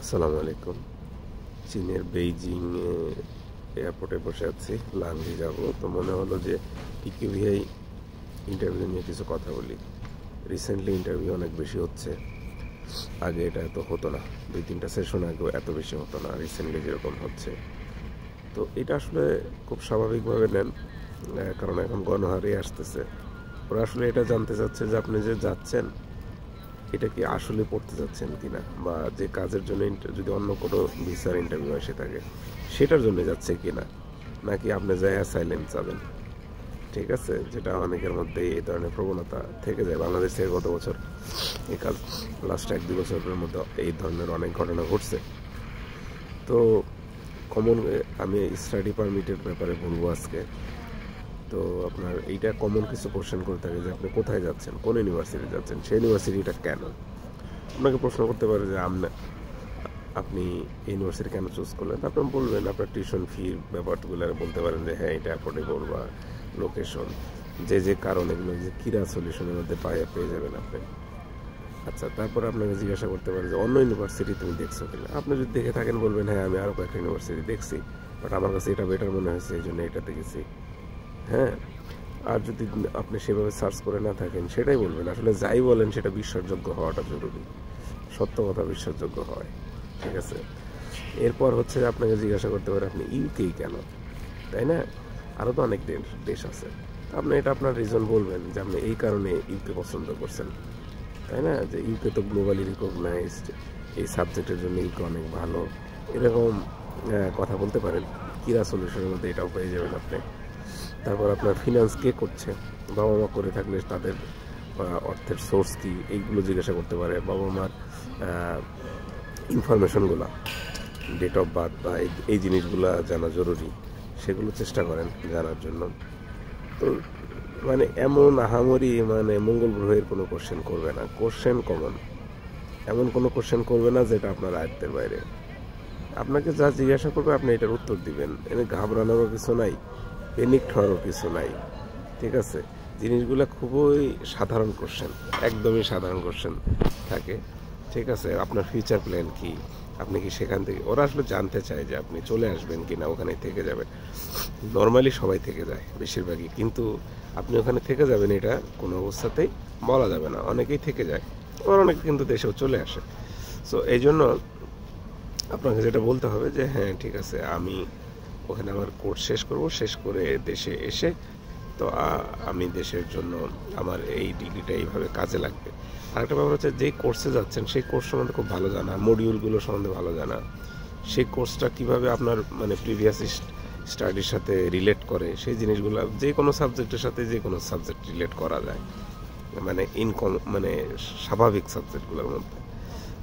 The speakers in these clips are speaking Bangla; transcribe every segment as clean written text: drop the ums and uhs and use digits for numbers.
আসসালামু আলাইকুম। চীনের বেইজিং এয়ারপোর্টে বসে আছি, লাঙ্গি যাব। তো মনে হলো যে পিকিউভিআই ইন্টারভিউ নিয়ে কিছু কথা বলি। রিসেন্টলি ইন্টারভিউ অনেক বেশি হচ্ছে, আগে এটা এত হতো না। 2-3টা সেশন আগেও এত বেশি হতো না, রিসেন্টলি যেরকম হচ্ছে। তো এটা আসলে খুব স্বাভাবিকভাবে নেন, কারণ এখন গণহারে আসতেছে। ওরা আসলে এটা জানতে চাচ্ছে যে আপনি যে যাচ্ছেন এটা কি আসলে পড়তে যাচ্ছেন কিনা, বা যে কাজের জন্য যদি অন্য কোনো ভিসার ইন্টারভিউ আসে থাকে সেটার জন্য যাচ্ছে কিনা, নাকি আপনি যায় অ্যাসাইলেম চাবেন। ঠিক আছে, যেটা অনেকের মধ্যে এই ধরনের প্রবণতা থেকে যায়। বাংলাদেশ থেকে গত বছর এই কাজ লাস্ট 1-2 বছরের মধ্যে এই ধরনের অনেক ঘটনা ঘটছে। তো কমন আমি স্টাডি পারমিটের ব্যাপারে বলবো আজকে। তো আপনার এইটা কমন কিছু কোশ্চেন করে থাকে যে আপনি কোথায় যাচ্ছেন, কোন ইউনিভার্সিটি যাচ্ছেন, সেই ইউনিভার্সিটিটা কেন। আপনাকে প্রশ্ন করতে পারে যে আপনি ইউনিভার্সিটি কেন চুজ করলেন। আপনি বলবেন আপনার টিউশন ফির ব্যাপারগুলো বলতে পারেন যে হ্যাঁ এটা অ্যাফোর্ডেবল, বা লোকেশন, যে কারণ, এগুলো যে কিরা সলিউশনের মধ্যে পেয়ে যাবেন আপনি। আচ্ছা, তারপরে আপনাকে জিজ্ঞাসা করতে পারে যে অন্য ইউনিভার্সিটি তুমি দেখছো কিনা। আপনি যদি দেখে থাকেন বলবেন হ্যাঁ আমি আরও কয়েকটা ইউনিভার্সিটি দেখছি, বাট আমার কাছে এটা বেটার মনে হয়েছে, এই জন্য এটা দেখেছি। হ্যাঁ, আর যদি আপনি সেভাবে সার্চ করে না থাকেন সেটাই বলবেন। আসলে যাই বলেন সেটা বিশ্বাসযোগ্য হওয়াটা জরুরি, সত্য কথা বিশ্বাসযোগ্য হয়। ঠিক আছে, এরপর হচ্ছে আপনাকে জিজ্ঞাসা করতে পারে আপনি ইউকেই কেন, তাই না? আরও তো অনেক দেশ আছে। আপনি এটা আপনার রিজন বলবেন যে আপনি এই কারণে ইউকে পছন্দ করছেন, তাই না? যে ইউকে তো গ্লোবালি রিকগনাইজড, এই সাবজেক্টের জন্য ইউকে অনেক ভালো, এরকম কথা বলতে পারেন। কিরা সলিউশনের মধ্যে এটাও পেয়ে যাবেন আপনি। তারপর আপনার ফিনান্স কে করছে, বাবা মা করে থাকলে তাদের অর্থের সোর্স কী, এইগুলো জিজ্ঞাসা করতে পারে। বাবা মার ইনফরমেশনগুলো, ডেট অফ বার্থ বা এই জিনিসগুলো জানা জরুরি, সেগুলো চেষ্টা করেন জানার জন্য। তো মানে এমন আহামরি মঙ্গল গ্রহের কোনো কোশ্চেন করবে না, কোশ্চেন কমন। এমন কোনো কোশ্চেন করবে না যেটা আপনার আয়ত্তের বাইরে। আপনাকে যা জিজ্ঞাসা করবে আপনি এটার উত্তর দিবেন। এনে ঘাবড়ানোরও কিছু নাই, পেনিক হওয়ারও কিছু নাই। ঠিক আছে, জিনিসগুলো খুবই সাধারণ কোশ্চেন, একদমই সাধারণ কোশ্চেন থাকে। ঠিক আছে, আপনার ফিউচার প্ল্যান কি, আপনি কি সেখান থেকে, ওরা আসলে জানতে চায় যে আপনি চলে আসবেন কি না, ওখানে থেকে যাবেন। নর্মালি সবাই থেকে যায় বেশিরভাগই, কিন্তু আপনি ওখানে থেকে যাবেন এটা কোনো অবস্থাতেই বলা যাবে না। অনেকেই থেকে যায়, আবার অনেকে কিন্তু দেশেও চলে আসে। সো এই জন্য আপনাকে যেটা বলতে হবে যে হ্যাঁ ঠিক আছে, আমি ওখানে আমার কোর্স শেষ করব, শেষ করে দেশে এসে তো আমি দেশের জন্য আমার এই ডিগ্রিটা এইভাবে কাজে লাগবে। আরেকটা ব্যাপার হচ্ছে, যেই কোর্সে যাচ্ছেন সেই কোর্স সম্বন্ধে খুব ভালো জানা, মডিউলগুলো সম্বন্ধে ভালো জানা, সেই কোর্সটা কিভাবে আপনার প্রিভিয়াস স্টাডির সাথে রিলেট করে, সেই জিনিসগুলো যে কোনো সাবজেক্টের সাথে যে কোনো সাবজেক্ট রিলেট করা যায়, স্বাভাবিক সাবজেক্টগুলোর মধ্যে।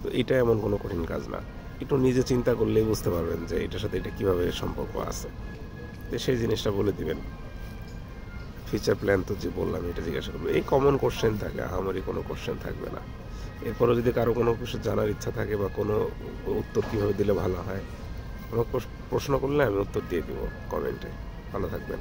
তো এটা এমন কোনো কঠিন কাজ না, একটু নিজে চিন্তা করলেই বুঝতে পারবেন যে এটার সাথে এটা কীভাবে সম্পর্ক আছে, তো সেই জিনিসটা বলে দিবেন। ফিউচার প্ল্যান তো যে বললাম এটা জিজ্ঞাসা করবে। এই কমন কোশ্চেন থাকে, আমারই কোনো কোশ্চেন থাকবে না। এরপরে যদি কারো কোনো কিছু জানার ইচ্ছা থাকে বা কোনো উত্তর কীভাবে দিলে ভালো হয়, আমাকে প্রশ্ন করলে আমি উত্তর দিয়ে দিব কমেন্টে। ভালো থাকবেন।